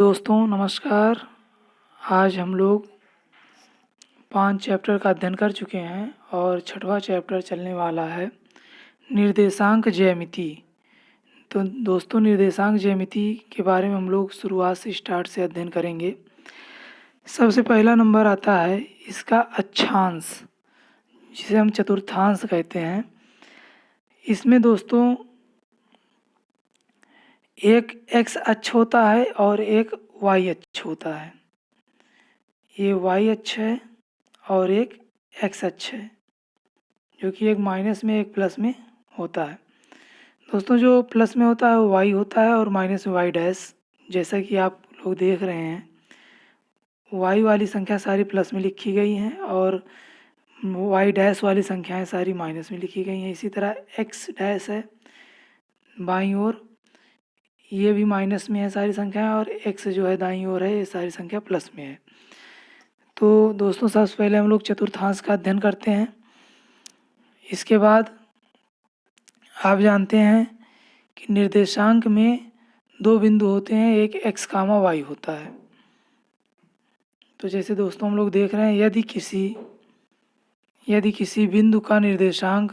दोस्तों नमस्कार। आज हम लोग 5 चैप्टर का अध्ययन कर चुके हैं और छठवां चैप्टर चलने वाला है निर्देशांक ज्यामिति। तो दोस्तों निर्देशांक ज्यामिति के बारे में हम लोग शुरुआत से स्टार्ट से अध्ययन करेंगे। सबसे पहला नंबर आता है इसका अक्षांश, जिसे हम चतुर्थांश कहते हैं। इसमें दोस्तों एक एक्स अक्ष होता है और एक वाई अक्ष होता है। ये वाई अक्ष है और एक एक्स अक्ष है, जो कि एक माइनस में एक प्लस में होता है। दोस्तों जो प्लस में होता है वो वाई होता है और माइनस में वाई डैश। जैसा कि आप लोग देख रहे हैं, वाई वाली संख्या सारी प्लस में लिखी गई हैं और वाई डैश वाली संख्याएं सारी माइनस में लिखी गई हैं। इसी तरह एक्स डैश है बाईं ओर, ये भी माइनस में है सारी संख्याएं, और एक्स जो है दाईं ओर है, ये सारी संख्या प्लस में है। तो दोस्तों सबसे पहले हम लोग चतुर्थांश का अध्ययन करते हैं। इसके बाद आप जानते हैं कि निर्देशांक में 2 बिंदु होते हैं, एक एक्स कामा वाई होता है। तो जैसे दोस्तों हम लोग देख रहे हैं, यदि किसी बिंदु का निर्देशांक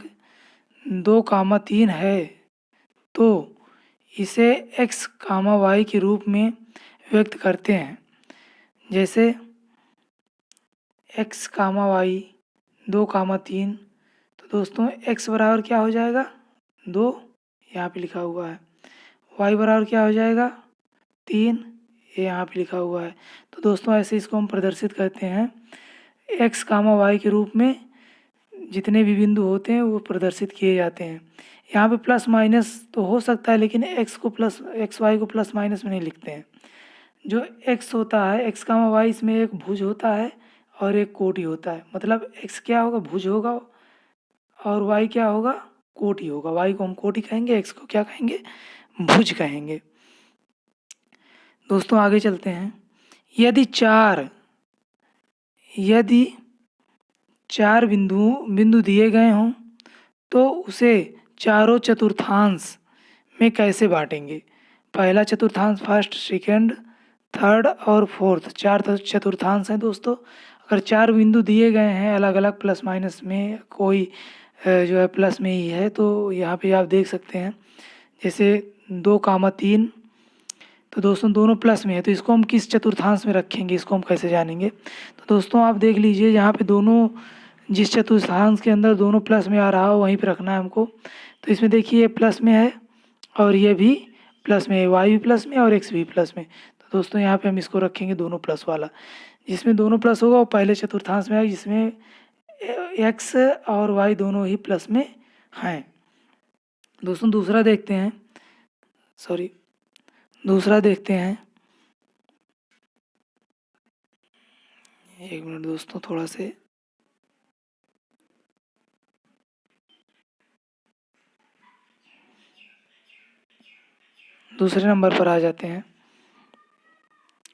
2, 3 है तो इसे एक्स कामा वाई के रूप में व्यक्त करते हैं। जैसे एक्स कामा वाई 2, 3, तो दोस्तों एक्स बराबर क्या हो जाएगा 2, यहाँ पे लिखा हुआ है। वाई बराबर क्या हो जाएगा 3, ये यहाँ पे लिखा हुआ है। तो दोस्तों ऐसे इसको हम प्रदर्शित करते हैं, एक्स कामा वाई के रूप में जितने भी बिंदु होते हैं वो प्रदर्शित किए जाते हैं। यहाँ पे प्लस माइनस तो हो सकता है, लेकिन एक्स वाई को प्लस माइनस में नहीं लिखते हैं। जो एक्स होता है एक्स कामा वाई, इसमें एक भुज होता है और एक कोटि होता है। मतलब एक्स क्या होगा भुज होगा और वाई क्या होगा कोटि होगा। वाई को हम कोटि कहेंगे, एक्स को क्या कहेंगे भुज कहेंगे। दोस्तों आगे चलते हैं। यदि चार बिंदु दिए गए हों तो उसे चारों चतुर्थांश में कैसे बांटेंगे। पहला चतुर्थांश, फर्स्ट, सेकंड, थर्ड और फोर्थ, 4 चतुर्थांश हैं दोस्तों। अगर 4 बिंदु दिए गए हैं अलग अलग प्लस माइनस में, कोई जो है प्लस में ही है, तो यहाँ पे आप देख सकते हैं जैसे 2, 3, तो दोस्तों दोनों प्लस में है, तो इसको हम किस चतुर्थांश में रखेंगे, इसको हम कैसे जानेंगे। तो दोस्तों आप देख लीजिए, यहाँ पे दोनों जिस चतुर्थांश के अंदर दोनों प्लस में आ रहा हो वहीं पे रखना है हमको। तो इसमें देखिए ये प्लस में है और ये भी प्लस में है, वाई भी प्लस में और एक्स भी प्लस में। तो दोस्तों यहाँ पे हम इसको रखेंगे दोनों प्लस वाला। जिसमें दोनों प्लस होगा वो पहले चतुर्थांश में है, जिसमें एक्स और वाई दोनों ही प्लस में हैं। दोस्तों दूसरा देखते हैं, एक मिनट दोस्तों, थोड़ा से दूसरे नंबर पर आ जाते हैं।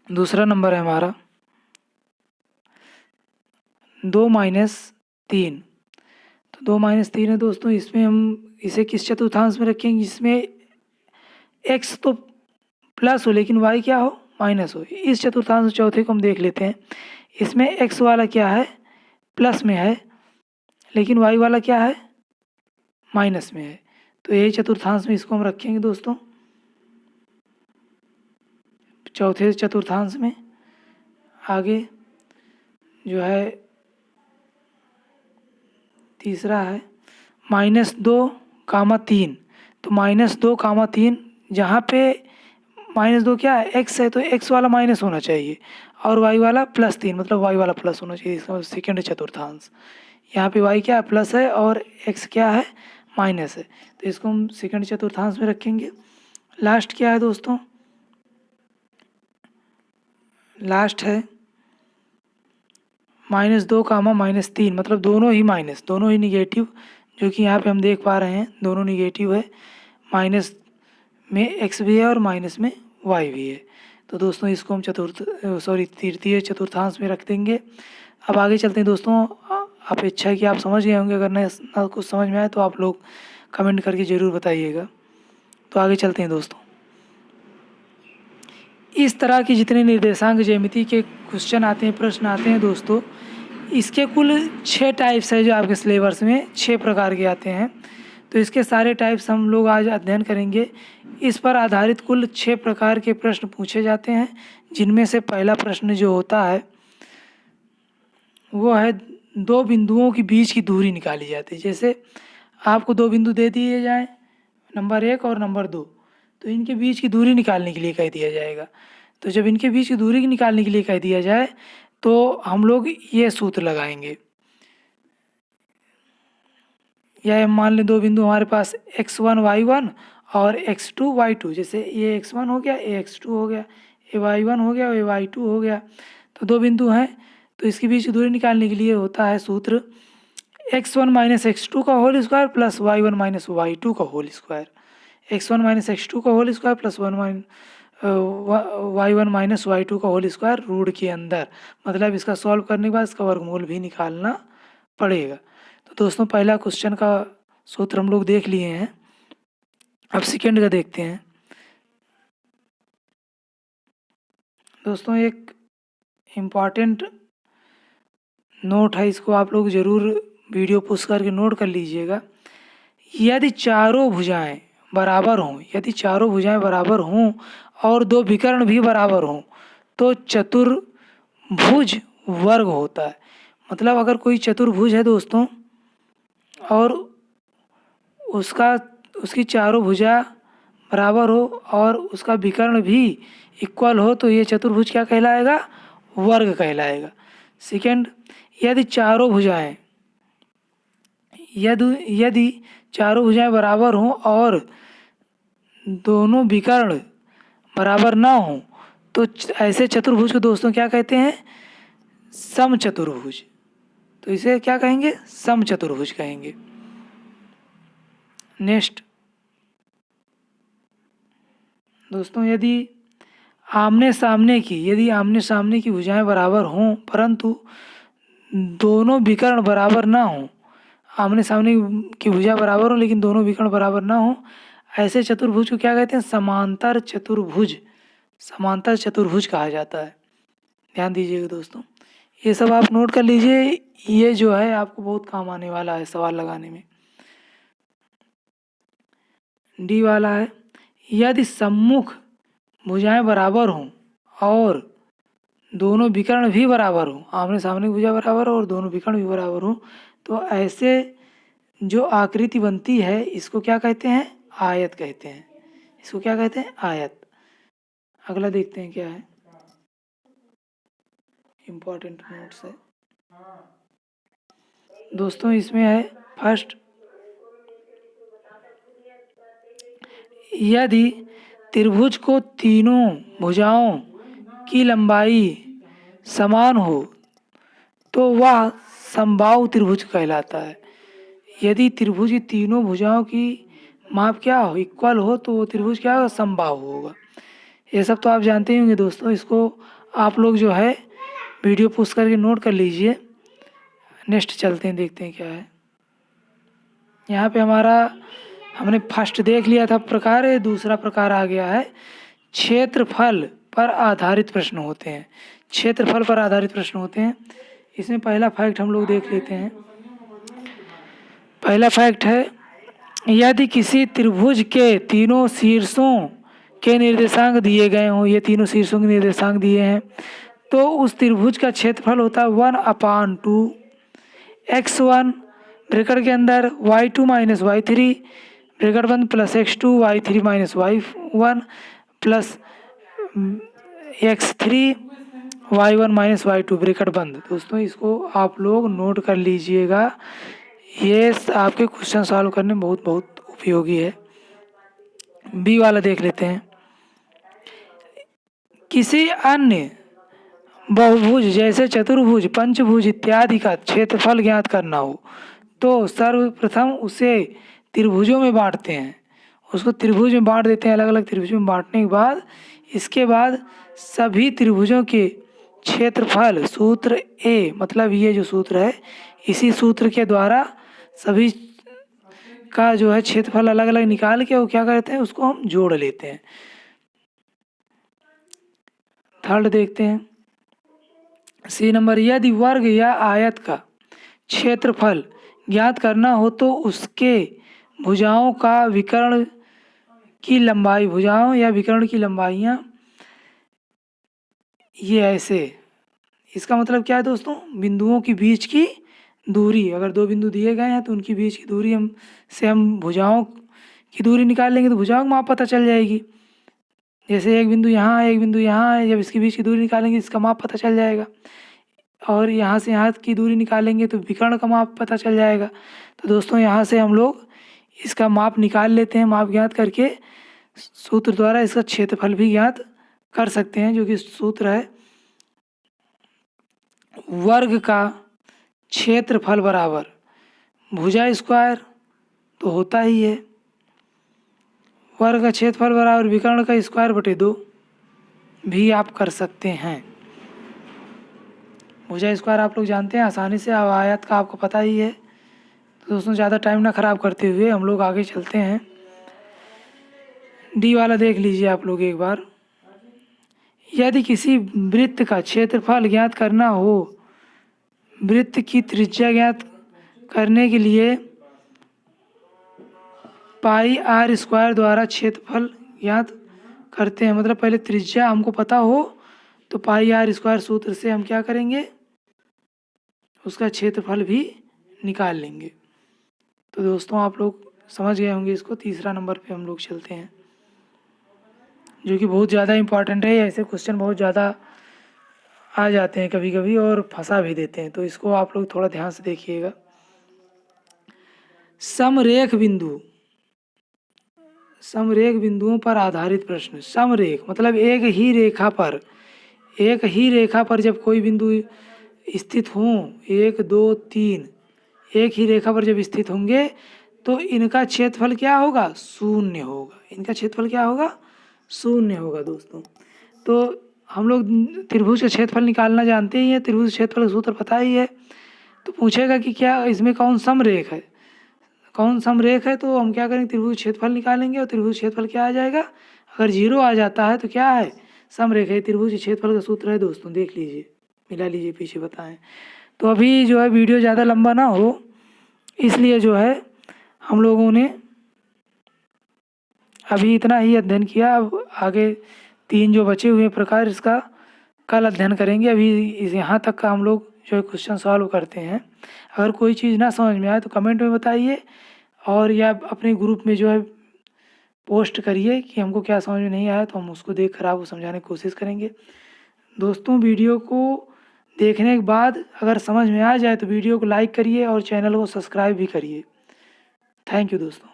दूसरा नंबर है हमारा 2-3। तो 2-3 है दोस्तों, इसमें हम इसे किस चतुर्थांश में रखेंगे जिसमें एक्स तो प्लस हो लेकिन वाई क्या हो माइनस हो। इस चतुर्थांश चौथे को हम देख लेते हैं। इसमें एक्स वाला क्या है प्लस में है, लेकिन वाई वाला क्या है माइनस में है। तो यही चतुर्थांश में इसको हम रखेंगे दोस्तों, चौथे चतुर्थांश में। आगे जो है तीसरा है -2, 3। तो -2, 3 जहाँ पे -2 क्या है एक्स है, तो एक्स वाला माइनस होना चाहिए और वाई वाला +3, मतलब वाई वाला प्लस होना चाहिए। इसका सेकेंड चतुर्थांश, यहाँ पे वाई क्या है प्लस है और एक्स क्या है माइनस है, तो इसको हम सेकेंड चतुर्थांश में रखेंगे। लास्ट क्या है दोस्तों, लास्ट है -2, -3, मतलब दोनों ही माइनस, दोनों ही निगेटिव, जो कि यहाँ पे हम देख पा रहे हैं दोनों निगेटिव है। माइनस में एक्स भी है और माइनस में वाई भी है। तो दोस्तों इसको हम तृतीय चतुर्थांश में रख देंगे। अब आगे चलते हैं दोस्तों। आप इच्छा है कि आप समझ गए होंगे, अगर ना कुछ समझ में आए तो आप लोग कमेंट करके ज़रूर बताइएगा। तो आगे चलते हैं दोस्तों। इस तरह की जितने निर्देशांक ज्यामिति के क्वेश्चन आते हैं, प्रश्न आते हैं दोस्तों, इसके कुल 6 टाइप्स है जो आपके सिलेबस में 6 प्रकार के आते हैं। तो इसके सारे टाइप्स हम लोग आज अध्ययन करेंगे। इस पर आधारित कुल 6 प्रकार के प्रश्न पूछे जाते हैं, जिनमें से पहला प्रश्न जो होता है वो है 2 बिंदुओं के बीच की दूरी निकाली जाती है। जैसे आपको 2 बिंदु दे दिए जाएं, नंबर 1 और नंबर 2, तो इनके बीच की दूरी निकालने के लिए कह दिया जाएगा। तो जब इनके बीच की दूरी निकालने के लिए कह दिया जाए तो हम लोग ये सूत्र लगाएंगे। या मान लें 2 बिंदु हमारे पास x1 y1 और x2 y2, जैसे ये x1 हो गया, ये x2 हो गया, ये y1 हो गया और ये y2 हो गया। तो 2 बिंदु हैं, तो इसके बीच की दूरी निकालने के लिए होता है सूत्र x1 माइनस x2 का whole square plus y1 minus y2 का whole square. x1 minus x2 का whole square plus y1 minus y2 का होल स्क्वायर रूट के अंदर, मतलब इसका सॉल्व करने के बाद इसका वर्गमूल भी निकालना पड़ेगा। तो दोस्तों पहला क्वेश्चन का सूत्र हम लोग देख लिए हैं। अब सेकेंड का देखते हैं। दोस्तों एक इम्पॉर्टेंट नोट है, इसको आप लोग ज़रूर वीडियो पुश करके नोट कर लीजिएगा। यदि चारों भुजाएं बराबर हों, यदि चारों भुजाएं बराबर हों और 2 विकर्ण भी बराबर हों तो चतुर्भुज वर्ग होता है। मतलब अगर कोई चतुर्भुज है दोस्तों और उसकी चारों भुजा बराबर हो और उसका विकर्ण भी इक्वल हो तो ये चतुर्भुज क्या कहलाएगा? वर्ग कहलाएगा। सेकेंड, यदि चारों भुजाएं यदि चारों भुजाएं बराबर हों और दोनों विकर्ण बराबर ना हों तो ऐसे चतुर्भुज को दोस्तों क्या कहते हैं? समचतुर्भुज। तो इसे क्या कहेंगे? समचतुर्भुज कहेंगे। नेक्स्ट दोस्तों, यदि आमने सामने की भुजाएं बराबर हों परंतु दोनों विकर्ण बराबर ना हों, आमने सामने की भुजा बराबर हो लेकिन दोनों विकर्ण बराबर ना हो, ऐसे चतुर्भुज को क्या कहते हैं? समांतर चतुर्भुज। समांतर चतुर्भुज कहा जाता है। ध्यान दीजिएगा दोस्तों, ये सब आप नोट कर लीजिए, ये जो है आपको बहुत काम आने वाला है सवाल लगाने में। डी वाला है, यदि सम्मुख भुजाएं बराबर हों और दोनों विकर्ण भी बराबर हों, आमने सामने की भुजा बराबर हो और दोनों विकर्ण भी बराबर हों, तो ऐसे जो आकृति बनती है इसको क्या कहते हैं? आयत कहते हैं। इसको क्या कहते हैं? आयत। अगला देखते हैं क्या है, इम्पोर्टेंट नोट्स है दोस्तों। इसमें है फर्स्ट, यदि त्रिभुज को तीनों भुजाओं की लंबाई समान हो तो वह समबाहु त्रिभुज कहलाता है। यदि त्रिभुज की तीनों भुजाओं की माप क्या हो? इक्वल हो तो वो त्रिभुज क्या होगा? समबाहु होगा। ये सब तो आप जानते ही होंगे दोस्तों, इसको आप लोग जो है वीडियो पुश करके नोट कर लीजिए। नेक्स्ट चलते हैं, देखते हैं क्या है। यहाँ पे हमने फर्स्ट देख लिया था प्रकार, दूसरा प्रकार आ गया है क्षेत्रफल पर आधारित प्रश्न होते हैं। क्षेत्रफल पर आधारित प्रश्न होते हैं। इसमें पहला फैक्ट हम लोग देख लेते हैं। पहला फैक्ट है, यदि किसी त्रिभुज के तीनों शीर्षों के निर्देशांक दिए गए हों, ये तीनों शीर्षों के निर्देशांक दिए हैं, तो उस त्रिभुज का क्षेत्रफल होता है 1/2 x1 ब्रैकेट के अंदर y2 माइनस y3 ब्रैकेट बंद plus x2 y3 minus y1 plus x3 y1 minus y2 bracket बंद। दोस्तों इसको आप लोग नोट कर लीजिएगा, ये आपके क्वेश्चन सॉल्व करने में बहुत बहुत उपयोगी है। बी वाला देख लेते हैं, किसी अन्य बहुभुज जैसे चतुर्भुज, पंचभुज इत्यादि का क्षेत्रफल ज्ञात करना हो तो सर्वप्रथम उसे त्रिभुजों में बांटते हैं। उसको त्रिभुज में बांट देते हैं, अलग अलग त्रिभुजों में बांटने के बाद इसके बाद सभी त्रिभुजों के क्षेत्रफल सूत्र ए, मतलब ये जो सूत्र है इसी सूत्र के द्वारा सभी का जो है क्षेत्रफल अलग अलग निकाल के वो क्या करते हैं? उसको हम जोड़ लेते हैं। थर्ड देखते हैं। सी नंबर, यदि वर्ग या आयत का क्षेत्रफल ज्ञात करना हो तो उसके भुजाओं का विकर्ण की लंबाई, भुजाओं या विकर्ण की लंबाइयाँ ये ऐसे। इसका मतलब क्या है दोस्तों, बिंदुओं के बीच की दूरी, अगर दो बिंदु दिए गए हैं तो उनके बीच की दूरी हम भुजाओं की दूरी निकाल लेंगे तो भुजाओं का माप पता चल जाएगी। जैसे एक बिंदु यहाँ है, एक बिंदु यहाँ है, जब इसके बीच की दूरी निकालेंगे इसका माप पता चल जाएगा। और यहाँ से यहाँ की दूरी निकालेंगे तो विकर्ण का माप पता चल जाएगा। तो दोस्तों यहाँ से हम लोग इसका माप निकाल लेते हैं। माप ज्ञात करके सूत्र द्वारा इसका क्षेत्रफल भी ज्ञात कर सकते हैं, जो कि सूत्र है वर्ग का क्षेत्रफल बराबर भुजा स्क्वायर, तो होता ही है वर्ग का क्षेत्रफल बराबर विकर्ण का स्क्वायर बटे 2 भी आप कर सकते हैं। भुजा स्क्वायर आप लोग जानते हैं आसानी से, अब आयत का आपको पता ही है। तो दोस्तों ज़्यादा टाइम ना ख़राब करते हुए हम लोग आगे चलते हैं। डी वाला देख लीजिए आप लोग एक बार। यदि किसी वृत्त का क्षेत्रफल ज्ञात करना हो, वृत्त की त्रिज्या ज्ञात करने के लिए पाई आर स्क्वायर द्वारा क्षेत्रफल ज्ञात करते हैं। मतलब पहले त्रिज्या हमको पता हो तो पाई आर स्क्वायर सूत्र से हम क्या करेंगे, उसका क्षेत्रफल भी निकाल लेंगे। तो दोस्तों आप लोग समझ गए होंगे इसको। तीसरा नंबर पे हम लोग चलते हैं, जो कि बहुत ज़्यादा इम्पॉर्टेंट है। ऐसे क्वेश्चन बहुत ज़्यादा आ जाते हैं कभी कभी और फंसा भी देते हैं, तो इसको आप लोग थोड़ा ध्यान से देखिएगा। समरेख बिंदु, समरेख बिंदुओं पर आधारित प्रश्न। समरेख मतलब एक ही रेखा पर जब कोई बिंदु स्थित हों, 1 2 3 एक ही रेखा पर जब स्थित होंगे तो इनका क्षेत्रफल क्या होगा, शून्य होगा। इनका क्षेत्रफल क्या होगा, शून्य होगा दोस्तों। तो हम लोग त्रिभुज का क्षेत्रफल निकालना जानते ही हैं, त्रिभुज क्षेत्रफल का सूत्र पता ही है। तो पूछेगा कि क्या इसमें कौन समरेख है, कौन समरेख है, तो हम क्या करेंगे, त्रिभुज क्षेत्रफल निकालेंगे। और त्रिभुज क्षेत्रफल क्या आ जाएगा, अगर 0 आ जाता है तो क्या है, समरेख है। त्रिभुज क्षेत्रफल का सूत्र है दोस्तों, देख लीजिए, मिला लीजिए, पीछे बताएं। तो अभी जो है वीडियो ज़्यादा लंबा ना हो इसलिए जो है हम लोगों ने अभी इतना ही अध्ययन किया। अब आगे 3 जो बचे हुए प्रकार इसका कल अध्ययन करेंगे। अभी यहाँ तक का हम लोग जो है क्वेश्चन सॉल्व करते हैं। अगर कोई चीज़ ना समझ में आए तो कमेंट में बताइए, और या अपने ग्रुप में जो है पोस्ट करिए कि हमको क्या समझ में नहीं आया, तो हम उसको देख कर आपको समझाने की कोशिश करेंगे। दोस्तों वीडियो को देखने के बाद अगर समझ में आ जाए तो वीडियो को लाइक करिए और चैनल को सब्सक्राइब भी करिए। थैंक यू दोस्तों।